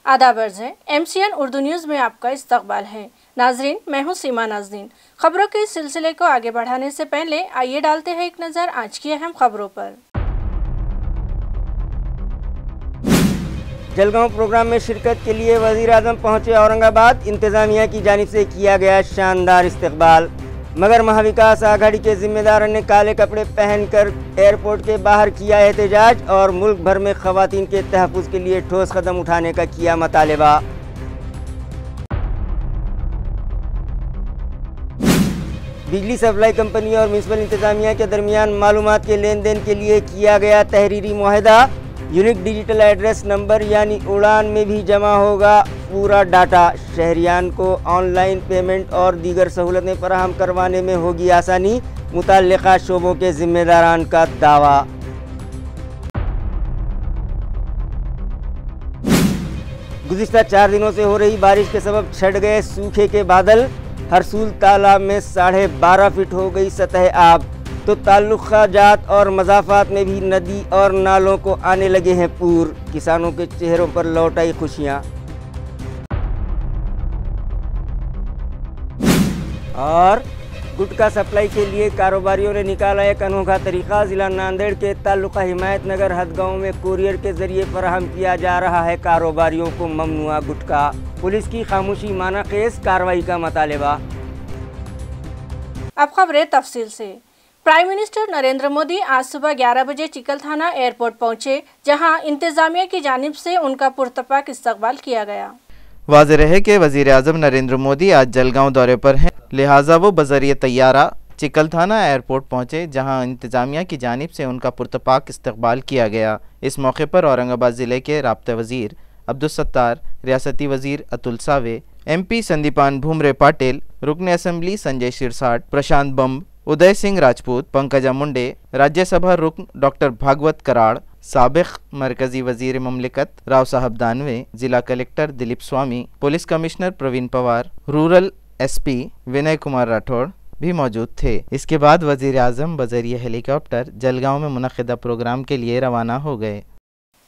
आदाब अर्ज़ है। MCN उर्दू न्यूज़ में आपका इस्तकबाल है। नाजरीन, मैं हूँ सीमा नाजरीन। खबरों के इस सिलसिले को आगे बढ़ाने से पहले आइए डालते हैं एक नज़र आज की अहम खबरों पर। जलगांव प्रोग्राम में शिरकत के लिए वज़ीर आज़म पहुँचे औरंगाबाद। इंतज़ामिया की जानिब से किया गया शानदार इस्तकबाल, मगर महाविकास आघाड़ी के जिम्मेदारों ने काले कपड़े पहनकर एयरपोर्ट के बाहर किया एहतजाज और मुल्क भर में ख़वातीन के तहफ़्फ़ुज़ के लिए ठोस कदम उठाने का किया मुतालबा। बिजली सप्लाई कंपनी और म्यूनसिपल इंतज़ामिया के दरमियान मालूमात के लेन देन के लिए किया गया तहरीरी मुआहदा। यूनिक डिजिटल एड्रेस नंबर यानी उड़ान में भी जमा होगा पूरा डाटा। शहरियान को ऑनलाइन पेमेंट और दीगर सहूलतें फराहम करवाने में होगी आसानी, मुतल्लिका शोबों के जिम्मेदारान का दावा। गुज़िश्ता 4 दिनों से हो रही बारिश के सबब छट गए सूखे के बादल। हरसूल तालाब में 12.5 फीट हो गई सतह आब, तो ताल्लुक़ा जात और मज़ाफ़ात में भी नदी और नालों को आने लगे हैं पूर। किसानों के चेहरों पर लौट आई खुशियाँ। और गुटखा सप्लाई के लिए कारोबारियों ने निकाला एक अनोखा तरीका। ज़िला नांदेड़ के ताल्लुक़ा हिमायत नगर हदगांव में कुरियर के ज़रिए फराहम किया जा रहा है कारोबारियों को ममनुआ गुटखा। पुलिस की खामोशी माना केस, कार्रवाई का मुतालबा। अब खबरें तफसील से। प्राइम मिनिस्टर नरेंद्र मोदी आज सुबह 11 बजे चिकलथाना एयरपोर्ट पहुंचे, जहां इंतजामिया की जानिब से उनका पुरतपाक इस्तकबाल किया गया। वाज़ेह है कि वज़ीर आज़म नरेंद्र मोदी आज जलगांव दौरे पर हैं, लिहाजा वो बज़रिए तैयारा चिकलथाना एयरपोर्ट पहुंचे, जहां इंतजामिया की जानिब से उनका पुरतपाक इस्तकबाल किया गया। इस मौके पर औरंगाबाद ज़िले के राब्ता वज़ीर अब्दुल सत्तार, रियासती वज़ीर अतुल सावे, MP संदीपान भूमरे पाटिल, रुकन असम्बली संजय शिरसाट, प्रशांत बम्ब, उदय सिंह राजपूत, पंकजा मुंडे, राज्यसभा रुकन डॉक्टर भागवत कराड़, साबिक मरकजी वजीर ममलिकत राव साहब दानवे, जिला collector Dilip Swami, police commissioner Praveen Pawar, rural SP Vinay Kumar Rathod भी मौजूद थे। इसके बाद वजीर आज़म बजरिए हेलीकॉप्टर जलगांव में मुनक़िदा प्रोग्राम के लिए रवाना हो गए।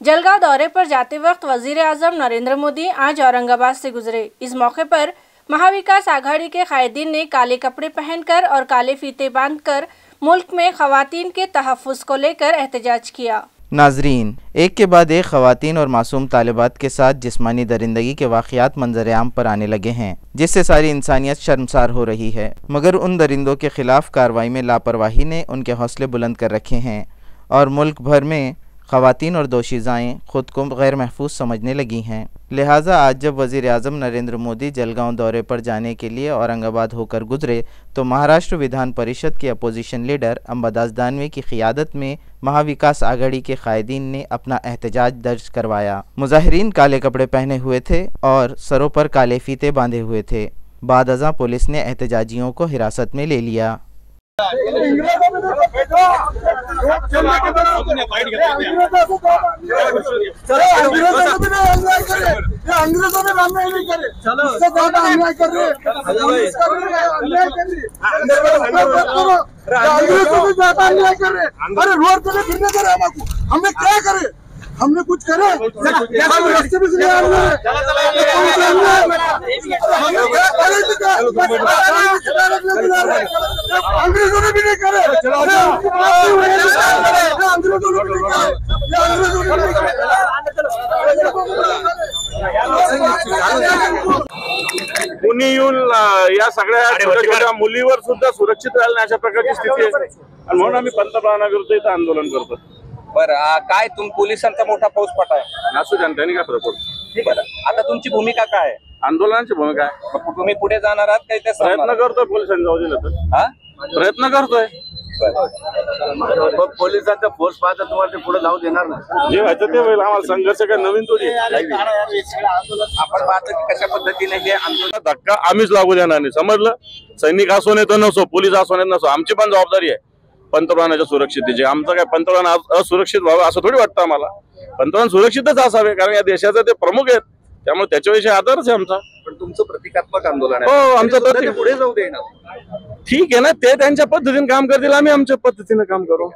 जलगांव दौरे पर जाते वक्त वजीर आज़म नरेंद्र मोदी आज औरंगाबाद से गुजरे। इस मौके पर महाविकास आघाड़ी के कायदीन ने काले कपड़े पहनकर और काले फीते बांधकर मुल्क में खवातीन के तहफ़्फ़ुज़ को लेकर एहतजाज किया। नाजरीन, एक के बाद एक खवातीन और मासूम तालिबात के साथ जिस्मानी दरिंदगी के वाक़यात मंजर आम पर आने लगे हैं, जिससे सारी इंसानियत शर्मसार हो रही है। मगर उन दरिंदों के खिलाफ कार्रवाई में लापरवाही ने उनके हौसले बुलंद कर रखे हैं और मुल्क भर में ख़वातीन और दोशीज़ाएँ ख़ुद को गैर महफूज समझने लगी हैं। लिहाजा आज जब वज़ीर आज़म नरेंद्र मोदी जलगांव दौरे पर जाने के लिए औरंगाबाद होकर गुजरे, तो महाराष्ट्र विधान परिषद के अपोजिशन लीडर अंबादास दानवे की क़ियादत में महाविकास आघाड़ी के कायदीन ने अपना एहतजाज दर्ज करवाया। मुजाहिरीन काले कपड़े पहने हुए थे और सरों पर काले फीते बांधे हुए थे। बाद अज़ां पुलिस ने एहतजाजियों को हिरासत में ले लिया। अंग्रेजों ने अन्याय नहीं करे, इससे ज्यादा अन्याय कर रहे, अंग्रेजों से ज्यादा अन्याय कर रहे। अरे रोड पे फिरने दे रहे हमको, हमने क्या करे, हमने कुछ करे? रास्ते में से अंग्रेजों ने भी नहीं करे, कुणी येऊन या सगळ्या छोट्या मुलीवर सुद्धा सुरक्षित राहायला नाही अशा प्रकारची स्थिती आहे आणि म्हणून आम्ही पंतप्रधानाविरुद्ध इथं आंदोलन करतो। बरं, काय पोलिसांचा मोठा फौज फाटा आहे, असू द्या, त्यांनी काय फरक पडतो। बरं, आता तुमची भूमिका काय आहे? आंदोलनाची भूमिका आहे, तुम्ही पुढे जाणार आहात काही? ते प्रयत्न करतोय पोलिसांनी जाऊ दिलं तर, प्रयत्न करतोय। पोलिसांचा फोर्स पाहता तुम्हाला ते पुढे जाऊ देणार नाही, जे व्हायचं ते होईल। आम्हाला संघर्ष काय नवीन थोडी। आपण पाहतो की कशा पद्धतीने हे आंदोलन धक्का आम्हीच लागू देणार नाही, समजलं? सैनिक असो नाही तर नसो, पोलीस असो नाही नसो, आमची पण जबाबदारी आहे पंतप्रधानाच्या सुरक्षिततेची। आमचं काय पंतप्रधान असुरक्षित व्हावं असं थोडी वाटतं आम्हाला। पंतप्रधान सुरक्षितच असावे, कारण या देशाचे ते प्रमुख आहेत, त्यामुळे त्याच्याविषयी आदरच आहे आमचा। पण तुमचं प्रतिकात्मक आंदोलन आहे, हो आमचं पुढे जाऊ देणार। ठीक आहे ना, ते त्यांच्या पद्धतीने काम करतील, आम्ही आमच्या पद्धतीने काम करू।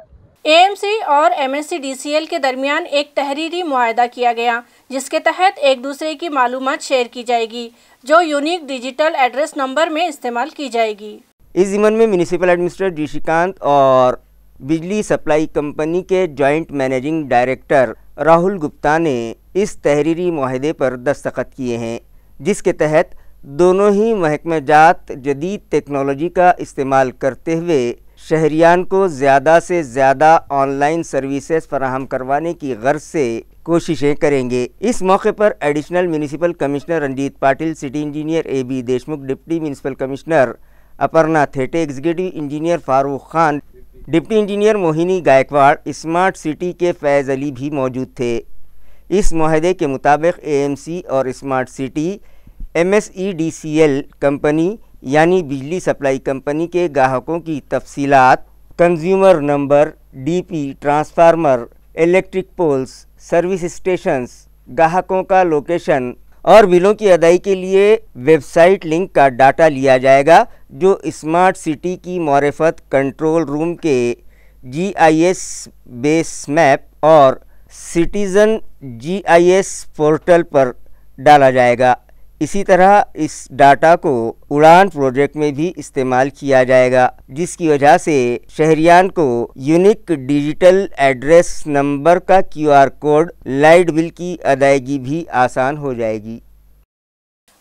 AMC और MSc DCL के दरमियान एक तहरीरी मुआहदा किया गया, जिसके तहत एक दूसरे की मालूमात शेयर की जाएगी, जो यूनिक डिजिटल एड्रेस नंबर में इस्तेमाल की जाएगी। इस ज़िमन में म्यूनिसिपल एडमिनिस्ट्रेटर जी श्रीकांत और बिजली सप्लाई कंपनी के joint managing director Rahul Gupta ने इस तहरीरी मुआहदे पर दस्तखत किए हैं, जिसके तहत दोनों ही महकमे जात जदीद टेक्नोलॉजी का इस्तेमाल करते हुए शहरियान को ज़्यादा से ज़्यादा ऑनलाइन सर्विसेज फराहम करवाने की गर्ज से कोशिशें करेंगे। इस मौके पर additional municipal commissioner Ranjit Patil, city engineer AB Deshmukh, deputy municipal commissioner Aparna Thete, executive engineer Farooq Khan, deputy engineer Mohini Gaikwad, smart city के फैज़ अली भी मौजूद थे। इस मुआहदे के मुताबिक AMC और स्मार्ट सिटी MSEDCL कंपनी यानी बिजली सप्लाई कंपनी के ग्राहकों की तफसीलात, consumer number, DP, transformer, electric poles, service stations, ग्राहकों का लोकेशन और बिलों की अदाई के लिए वेबसाइट लिंक का डाटा लिया जाएगा, जो स्मार्ट सिटी की मारिफत कंट्रोल रूम के GIS बेस मैप और सिटीज़न GIS पोर्टल पर डाला जाएगा। इसी तरह इस डाटा को उड़ान प्रोजेक्ट में भी इस्तेमाल किया जाएगा, जिसकी वजह से शहरियान को यूनिक डिजिटल एड्रेस नंबर का QR कोड, लाइट बिल की अदायगी भी आसान हो जाएगी।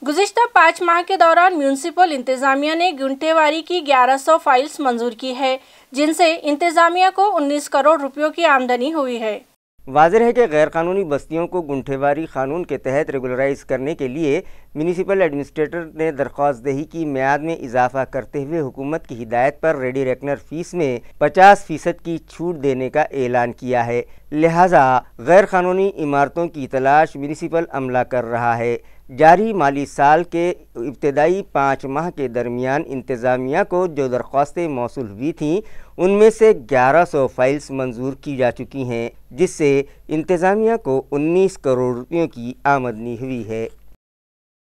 गुज़िश्ता 5 माह के दौरान म्यूनिसिपल इंतज़ामिया ने गुंटेवारी की 1100 फाइल्स मंजूर की है, जिनसे इंतज़ामिया को 19 करोड़ रुपयों की आमदनी हुई है। वाज़ेह है कि गैर कानूनी बस्तियों को गुंठेवारी कानून के तहत रेगुलराइज करने के लिए म्यूनिसिपल एडमिनिस्ट्रेटर ने दरख्वास्त दही की मियाद में इजाफा करते हुए हुकूमत की हिदायत पर रेडी रेकनर फीस में 50% की छूट देने का ऐलान किया है। लिहाजा गैर कानूनी इमारतों की तलाश म्यूनिसिपल अमला कर रहा है। जारी माली साल के इब्तदाई 5 माह के दरमियान इंतज़ामिया को जो दरख्वास्तें मौसूल हुई थीं, उनमें से 1100 फाइल्स मंजूर की जा चुकी हैं, जिससे इंतज़ामिया को 19 करोड़ रुपयों की आमदनी हुई है।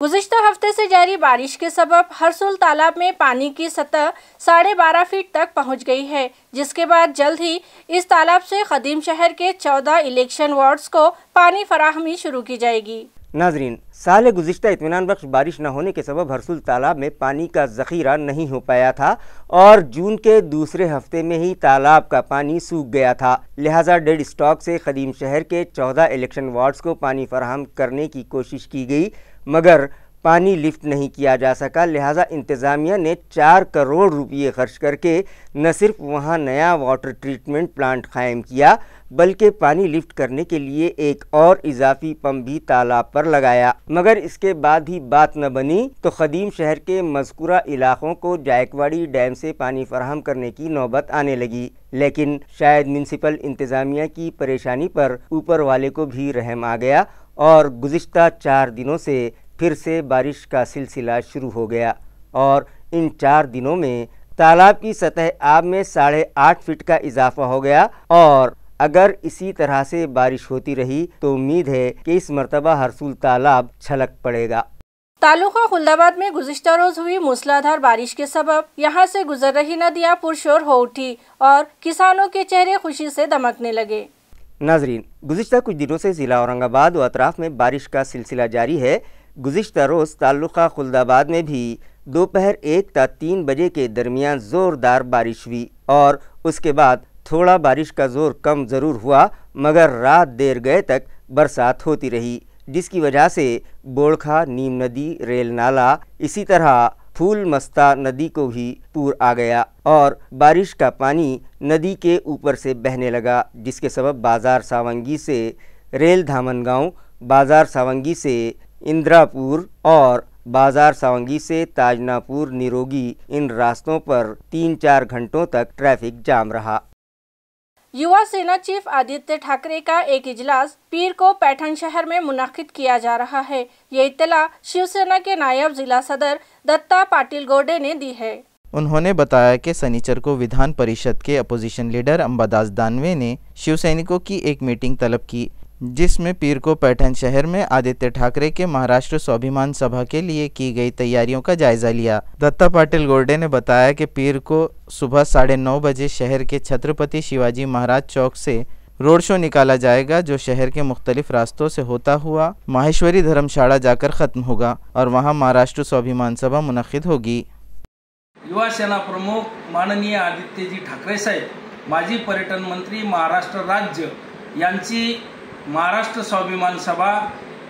गुज़िश्ता हफ्ते से जारी बारिश के सबब हरसुल तालाब में पानी की सतह 12.5 फीट तक पहुंच गई है, जिसके बाद जल्द ही इस तालाब से ख़दीम शहर के 14 इलेक्शन वार्ड्स को पानी फराहमी शुरू की जाएगी। नाजरीन, साल गुज़िश्ता इत्मीनान बख्श बारिश न होने के सबब हरसुल तालाब में पानी का ज़ख़ीरा नहीं हो पाया था और जून के दूसरे हफ्ते में ही तालाब का पानी सूख गया था। लिहाजा डेड स्टॉक से ख़दीम शहर के 14 इलेक्शन वार्ड्स को पानी फराहम करने की कोशिश की गई, मगर पानी लिफ्ट नहीं किया जा सका। लिहाजा इंतज़ामिया ने 4 करोड़ रुपये खर्च करके न सिर्फ वहाँ नया वाटर ट्रीटमेंट प्लांट कायम किया, बल्कि पानी लिफ्ट करने के लिए एक और इजाफी पंप भी तालाब पर लगाया। मगर इसके बाद भी बात न बनी तो ख़दीम शहर के मज़कूरा इलाक़ों को जायकवाड़ी डैम से पानी फराहम करने की नौबत आने लगी। लेकिन शायद म्यूनिसिपल इंतज़ामिया की परेशानी पर ऊपर वाले को भी रहम आ गया और गुज़िश्ता 4 दिनों से फिर से बारिश का सिलसिला शुरू हो गया और इन 4 दिनों में तालाब की सतह आब में 8.5 फीट का इजाफा हो गया और अगर इसी तरह से बारिश होती रही तो उम्मीद है कि इस मरतबा हरसुल तालाब छलक पड़ेगा। तालुका खुल्दाबाद में गुज़िश्ता रोज हुई मूसलाधार बारिश के सबब यहाँ से गुजर रही नदियाँ पुरशोर हो उठी और किसानों के चेहरे खुशी से दमकने लगे। नाजरीन, गुज़िश्ता कुछ दिनों से ज़िला औरंगाबाद व अतराफ में बारिश का सिलसिला जारी है। गुज़िश्ता रोज़ तालुका खुल्दाबाद में भी दोपहर 1 ता 3 बजे के दरमियान ज़ोरदार बारिश हुई और उसके बाद थोड़ा बारिश का ज़ोर कम ज़रूर हुआ, मगर रात देर गए तक बरसात होती रही, जिसकी वजह से बोड़खा, नीम नदी, रेल नाला, इसी तरह फूल मस्ता नदी को भी पूर आ गया और बारिश का पानी नदी के ऊपर से बहने लगा, जिसके सबब बाज़ार सावंगी से रेल धामनगांव, बाज़ार सावंगी से इंदिरापुर और बाज़ार सावंगी से ताजनापुर निरोगी इन रास्तों पर 3-4 घंटों तक ट्रैफिक जाम रहा। युवा सेना चीफ आदित्य ठाकरे का एक इजलास पीर को पैठन शहर में मुनक्किद किया जा रहा है। ये इत्तला शिवसेना के नायब जिला सदर दत्ता पाटिल गोडे ने दी है। उन्होंने बताया कि शनिचर को विधान परिषद के अपोजिशन लीडर अंबादास दानवे ने शिव सैनिकों की एक मीटिंग तलब की, जिसमें पीर को पैठन शहर में आदित्य ठाकरे के महाराष्ट्र स्वाभिमान सभा के लिए की गई तैयारियों का जायजा लिया। दत्ता पाटिल गोडे ने बताया कि पीर को सुबह 9:30 बजे शहर के छत्रपति शिवाजी महाराज चौक से रोड शो निकाला जाएगा जो शहर के मुख्तलिफ रास्तों से होता हुआ माहेश्वरी धर्मशाला जाकर ख़त्म होगा और वहां महाराष्ट्र स्वाभिमान सभा मुनक़िद होगी। युवा सेना प्रमुख माननीय आदित्यजी ठाकरे साहेब, माजी पर्यटन मंत्री महाराष्ट्र राज्य यांची महाराष्ट्र स्वाभिमान सभा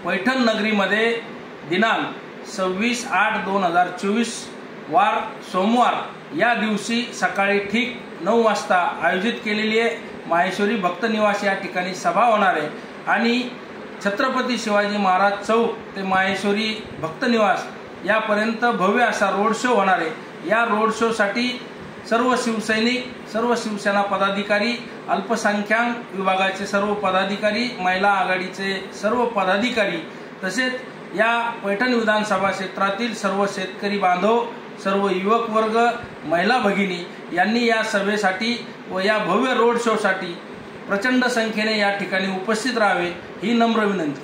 पैठण नगरीमध्ये दिनांक 26/8/2024 वार सोमवार या दिवशी सकाळी ठीक 9 वाजता आयोजित केलेली आहे। माहेश्वरी भक्त निवास या ठिकाणी सभा होणार आहे आणि छत्रपती शिवाजी महाराज चौक ते माहेश्वरी भक्त निवास यापर्यंत भव्य असा रोड शो होणार आहे। या रोड शो साठी सर्व शिवसैनिक, सर्व शिवसेना पदाधिकारी, अल्पसंख्याक विभागाचे सर्व पदाधिकारी, महिला आघाडीचे सर्व पदाधिकारी तसेच या पैठण विधानसभा क्षेत्रातील सर्व शेतकरी बांधव, सर्व युवक वर्ग, महिला भगिनी यांनी या सभेसाठी व या भव्य रोड शो साठी प्रचंड संख्येने या ठिकाणी उपस्थित राहावे ही नम्र विनंती।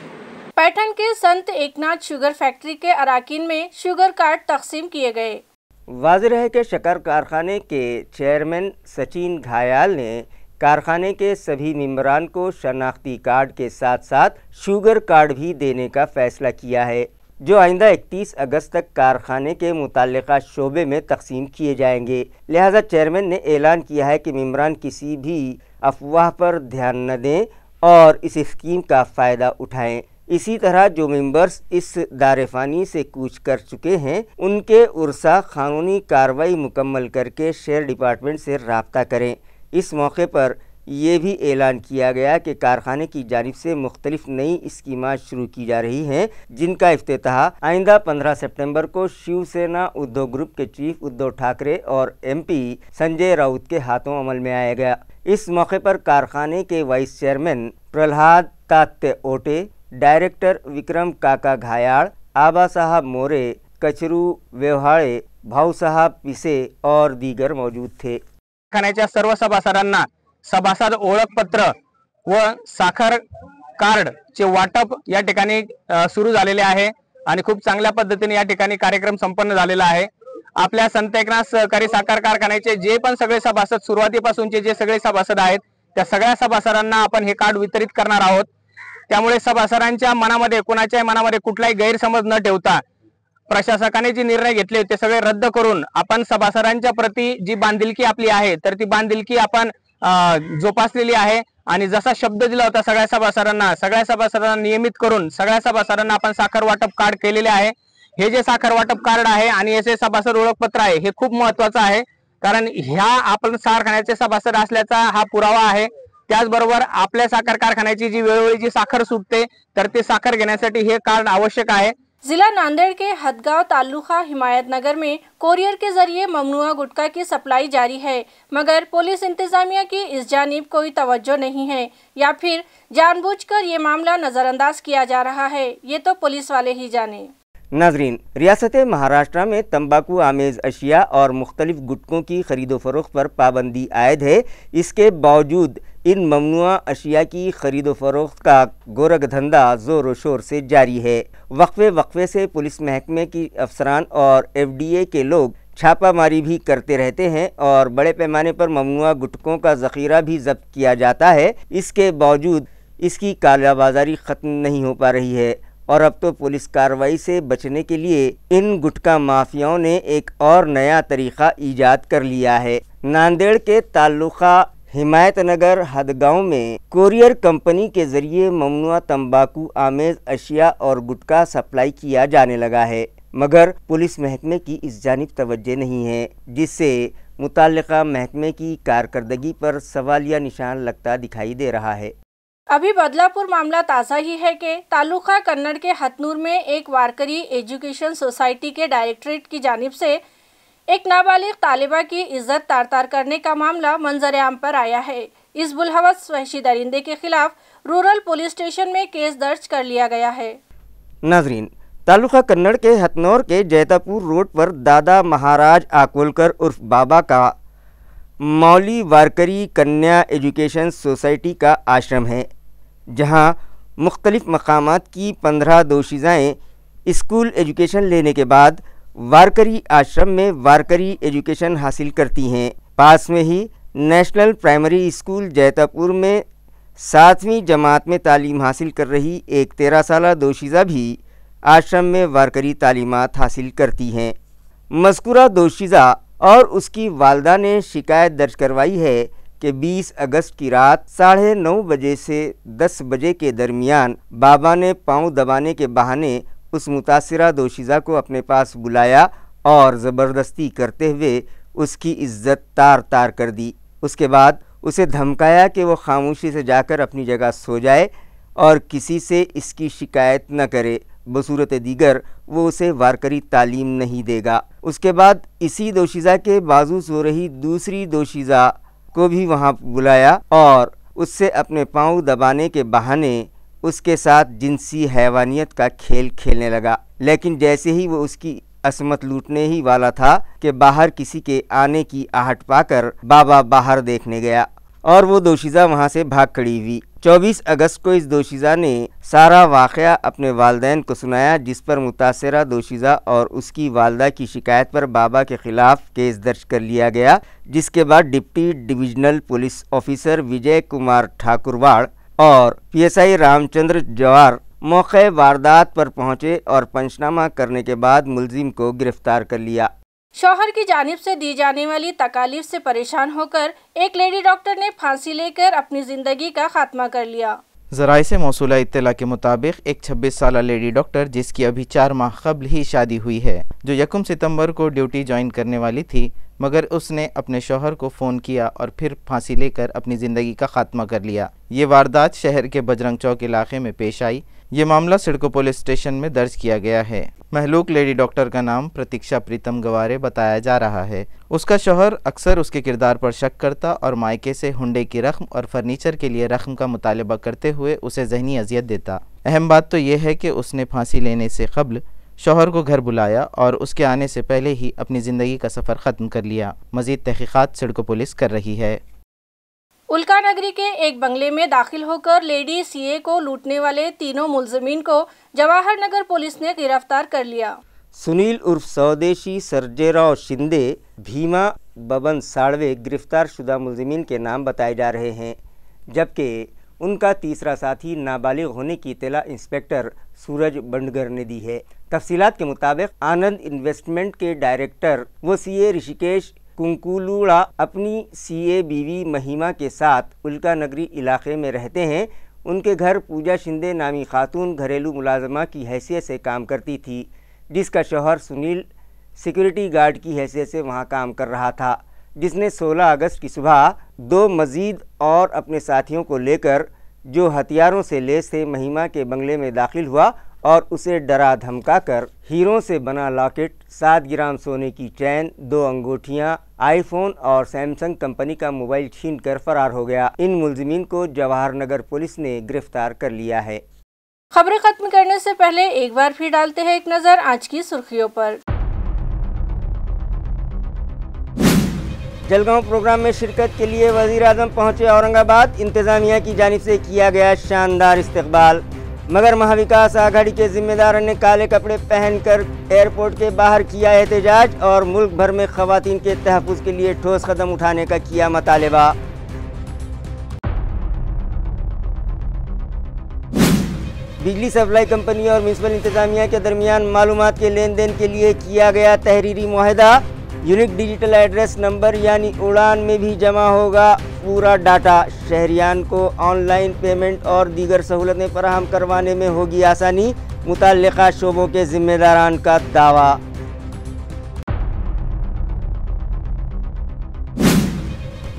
पैठण के संत एकनाथ शुगर फैक्ट्री के अराकीन में शुगर कार्ड तकसीम किए गए। वाज़ेह है कि शक्कर कारखाने के चेयरमैन सचिन घायाल ने कारखाने के सभी मेंबरान को शनाख्ती कार्ड के साथ साथ शुगर कार्ड भी देने का फैसला किया है, जो आइंदा 31 अगस्त तक कारखाने के मुताल्लिका शोबे में तकसीम किए जाएंगे। लिहाजा चेयरमैन ने ऐलान किया है कि मेंबरान किसी भी अफवाह पर ध्यान न दें और इस स्कीम का फ़ायदा उठाएं। इसी तरह जो मेंबर्स इस दारेफानी से कूच कर चुके हैं उनके उर्सा कानूनी कार्रवाई मुकम्मल करके शेयर डिपार्टमेंट से राब्ता करें। इस मौके पर यह भी ऐलान किया गया कि कारखाने की जानिब से मुख्तलिफ नई स्कीमात शुरू की जा रही हैं, जिनका इफ्तिताह आइंदा 15 सितंबर को शिवसेना उद्धव ग्रुप के चीफ उद्धव ठाकरे और MP संजय राउत के हाथों अमल में आएगा। इस मौके पर कारखाने के वाइस चेयरमैन प्रहलाद तात्य ओटे, डायरेक्टर विक्रम काका घायाळ, आबा साहब मोरे, कचरू व्यवहाळे, भाऊ साहब पिसे और दीगर मौजूद थे। कारखान्याच्या सर्व सभासदांना सभासद ओळखपत्र व साखर कार्ड चे वाटप या ठिकाणी सुरू झालेले आहे आणि खूप चांगल्या पद्धतीने या ठिकाणी कार्यक्रम संपन्न झालेला आहे। आपल्या संत एकनाथ सहकारी साखर कारखान्याचे जे पण सगळे सभासद सुरुवातीपासूनचे जे सगळे सभासद आहेत त्या सगळ्या सभासदांना आपण हे कार्ड वितरित करणार आहोत। त्यामुळे सभासदांच्या मनामध्ये कोणाच्याही मनामध्ये कुठलाही गैरसमज न ठेवता प्रशासकाने जे निर्णय घेतले ते सगळे रद्द करून आपण सभासदांच्या प्रती जी बांधिलकी आपली आहे तर ती बांधिलकी आपण जोपासलेली आहे आणि जसा शब्द दिला होता सगळ्या सभासदांना नियमित करून सगळ्या सभासदांना आपण साखर वाटप कार्ड केलेले आहे। हे जे साखर वाटप कार्ड आहे आणि याचे सभासद ओळखपत्र आहे हे खूप महत्त्वाचं आहे, कारण ह्या आपण कारखान्याचे सभासद असल्याचा हा पुरावा आहे। त्याचबरोबर आपल्या साखर कारखान्याची जी वेळोवेळी जी साखर सुटते तर ते साखर घेण्यासाठी हे कार्ड आवश्यक आहे। जिला नांदेड़ के हदगांव तालुका हिमायतनगर में कोरियर के जरिए ममनुआ गुटखा की सप्लाई जारी है, मगर पुलिस इंतजामिया की इस जानिब कोई तवज्जो नहीं है या फिर जानबूझकर ये मामला नज़रअंदाज किया जा रहा है, ये तो पुलिस वाले ही जाने। नाजरीन, रियासत महाराष्ट्र में तंबाकू आमेज़ अशिया और मुख्तलिफ गुटकों की खरीदो फरोख्त पर पाबंदी आयद है। इसके बावजूद इन ममनुआ अशिया की खरीदो फरोख्त का गोरख धंधा ज़ोर शोर से जारी है। वक्फे से पुलिस महकमे की अफसरान और FDA के लोग छापामारी भी करते रहते हैं और बड़े पैमाने पर ममनुआ गुटकों का ज़ख़ीरा भी जब्त किया जाता है। इसके बावजूद इसकी कालाबाजारी ख़त्म नहीं हो पा रही है और अब तो पुलिस कार्रवाई से बचने के लिए इन गुटखा माफियाओं ने एक और नया तरीक़ा ईजाद कर लिया है। नांदेड़ के तालुका हिमायतनगर हदगांव में कोरियर कंपनी के ज़रिए ममनुआ तंबाकू आमेज़ अशिया और गुटखा सप्लाई किया जाने लगा है, मगर पुलिस महकमे की इस जानिब तवज्जो नहीं है, जिससे मुताल्लिका महकमे की कारकर्दगी पर सवालिया निशान लगता दिखाई दे रहा है। अभी बदलापुर मामला ताज़ा ही है कि तालुका कन्नड़ के हथनूर में एक वारकरी एजुकेशन सोसाइटी के डायरेक्टरेट की जानिब से एक नाबालिग तालिबा की इज्जत तार-तार करने का मामला मंजर-ए-आम पर आया है। इस बुलहवस वहशी दरिंदे के खिलाफ रूरल पुलिस स्टेशन में केस दर्ज कर लिया गया है। नाजरीन, तालुका कन्नड़ के हथनौर के जैतापुर रोड पर दादा महाराज आकोलकर उर्फ बाबा का मौली वारकरी कन्या एजुकेशन सोसाइटी का आश्रम है, जहां मुख्तलिफ मकामात की 15 दोशीज़ाएँ स्कूल एजुकेशन लेने के बाद वारकरी आश्रम में वारकरी एजुकेशन हासिल करती हैं। पास में ही नेशनल प्राइमरी स्कूल जैतापुर में 7वीं जमात में तालीम हासिल कर रही एक 13 साला दोशीज़ा भी आश्रम में वारकरी तालीमात हासिल करती हैं। मज़कूरा दोशीज़ा और उसकी वालदा ने शिकायत दर्ज करवाई है कि 20 अगस्त की रात 9:30 बजे से 10 बजे के दरमियान बाबा ने पाँव दबाने के बहाने उस मुतासिरा दोशीज़ा को अपने पास बुलाया और ज़बरदस्ती करते हुए उसकी इज्जत तार तार कर दी। उसके बाद उसे धमकाया कि वो खामोशी से जाकर अपनी जगह सो जाए और किसी से इसकी शिकायत न करे, बसूरत दीगर वो उसे वारकरी तालीम नहीं देगा। उसके बाद इसी दोशीज़ा के बाजू सो रही दूसरी दोशीज़ा को भी वहाँ बुलाया और उससे अपने पाँव दबाने के बहाने उसके साथ जिनसी हैवानियत का खेल खेलने लगा। लेकिन जैसे ही वो उसकी असमत लूटने ही वाला था कि बाहर किसी के आने की आहट पाकर बाबा बाहर देखने गया और वो दोशीज़ा वहाँ से भाग खड़ी हुई। 24 अगस्त को इस दोशीज़ा ने सारा वाक़या अपने वालिदैन को सुनाया, जिस पर मुतासिरा दोशीज़ा और उसकी वालदा की शिकायत पर बाबा के ख़िलाफ़ केस दर्ज कर लिया गया, जिसके बाद deputy divisional police officer Vijay Kumar ठाकुरवाड़ और PSI रामचंद्र जवार मौके वारदात पर पहुंचे और पंचनामा करने के बाद मुलजिम को गिरफ्तार कर लिया। शौहर की जानिब से दी जाने वाली तकालीफ से परेशान होकर एक लेडी डॉक्टर ने फांसी लेकर अपनी जिंदगी का खात्मा कर लिया। ज़राए से मौसूला इत्तला के मुताबिक एक 26 साला लेडी डॉक्टर जिसकी अभी 4 माह कबल ही शादी हुई है, जो 1 सितंबर को ड्यूटी ज्वाइन करने वाली थी, मगर उसने अपने शौहर को फ़ोन किया और फिर फांसी लेकर अपनी ज़िंदगी का खात्मा कर लिया। ये वारदात शहर के बजरंग चौक इलाके में पेश आई। ये मामला सिडको पुलिस स्टेशन में दर्ज किया गया है। महलूक लेडी डॉक्टर का नाम प्रतीक्षा प्रीतम गवारे बताया जा रहा है। उसका शौहर अक्सर उसके किरदार पर शक करता और मायके से हुंडे की रकम और फर्नीचर के लिए रकम का मुतालबा करते हुए उसे ज़हनी अजियत देता। अहम बात तो यह है कि उसने फांसी लेने से कबल शौहर को घर बुलाया और उसके आने से पहले ही अपनी ज़िंदगी का सफ़र ख़त्म कर लिया। मज़ीद तहक़ीक़ात सिडको पुलिस कर रही है। उल्का नगरी के एक बंगले में दाखिल होकर लेडी CA को लूटने वाले तीनों मुलजमीन को जवाहर नगर पुलिस ने गिरफ्तार कर लिया। सुनील उर्फ स्वदेशी, सर्जेराव शिंदे, भीमा बबन साड़वे गिरफ्तार शुदा मुलजमीन के नाम बताए जा रहे हैं, जबकि उनका तीसरा साथी नाबालिग होने की इत्तला इंस्पेक्टर सूरज बंडगर ने दी है। तफसीलात के मुताबिक आनंद इन्वेस्टमेंट के डायरेक्टर व CA ऋषिकेश कुंकुलूड़ा अपनी CA बीवी महिमा के साथ उल्का नगरी इलाके में रहते हैं। उनके घर पूजा शिंदे नामी खातून घरेलू मुलाजमा की हैसियत से काम करती थी, जिसका शौहर सुनील सिक्योरिटी गार्ड की हैसियत से वहां काम कर रहा था, जिसने 16 अगस्त की सुबह 2 मजीद और अपने साथियों को लेकर जो हथियारों से लैस थे महिमा के बंगले में दाखिल हुआ और उसे डरा धमका कर हीरों से बना लॉकेट, 7 ग्राम सोने की चैन, 2 अंगूठियां, आईफोन और सैमसंग कंपनी का मोबाइल छीन कर फरार हो गया। इन मुलजिमीन को जवाहर नगर पुलिस ने गिरफ्तार कर लिया है। खबरें खत्म करने से पहले एक बार फिर डालते हैं एक नज़र आज की सुर्खियों पर। जलगांव प्रोग्राम में शिरकत के लिए वज़ीर आज़म पहुंचे औरंगाबाद। इंतज़ामिया की जानिब से किया गया शानदार इस्तकबाल, मगर महाविकास आघाड़ी के जिम्मेदारों ने काले कपड़े पहनकर एयरपोर्ट के बाहर किया एहतजाज और मुल्क भर में ख़वातीन के तहफ़्फ़ुज़ के लिए ठोस कदम उठाने का किया मुतालबा। बिजली सप्लाई कंपनी और म्यूनसिपल इंतज़ामिया के दरमियान मालूमात के लेन देन के लिए किया गया तहरीरी मुआहदा। यूनिक डिजिटल एड्रेस नंबर यानी उड़ान में भी जमा होगा पूरा डाटा। शहरियान को ऑनलाइन पेमेंट और दीगर सहूलतें फराहम करवाने में होगी आसानी, मुतल्लिका शोबों के जिम्मेदारान का दावा।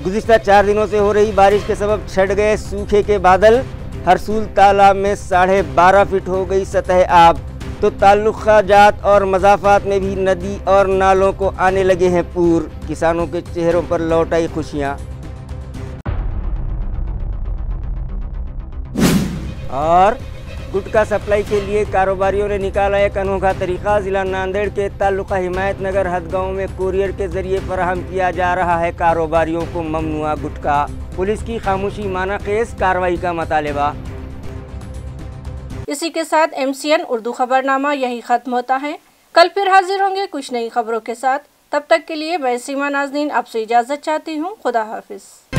गुज़िश्ता 4 दिनों से हो रही बारिश के सबब छट गए सूखे के बादल। हरसूल तालाब में 12.5 फीट हो गई सतह आब, तो ताल्लुक़ा जात और मज़ाफ़ात में भी नदी और नालों को आने लगे हैं पूर। किसानों के चेहरों पर लौट आई खुशियाँ। और गुटखा सप्लाई के लिए कारोबारियों ने निकाला एक अनोखा तरीका। ज़िला नांदेड़ के ताल्लुक़ा हिमायत नगर हदगांव में कुरियर के ज़रिए फराहम किया जा रहा है कारोबारियों को ममनुआ गुटखा। पुलिस की खामोशी माना केस, कार्रवाई का मुतालबा। इसी के साथ MCN उर्दू खबरनामा यही ख़त्म होता है। कल फिर हाजिर होंगे कुछ नई खबरों के साथ। तब तक के लिए मैं सीमा नाज़नीन आपसे इजाज़त चाहती हूँ। खुदा हाफिज़।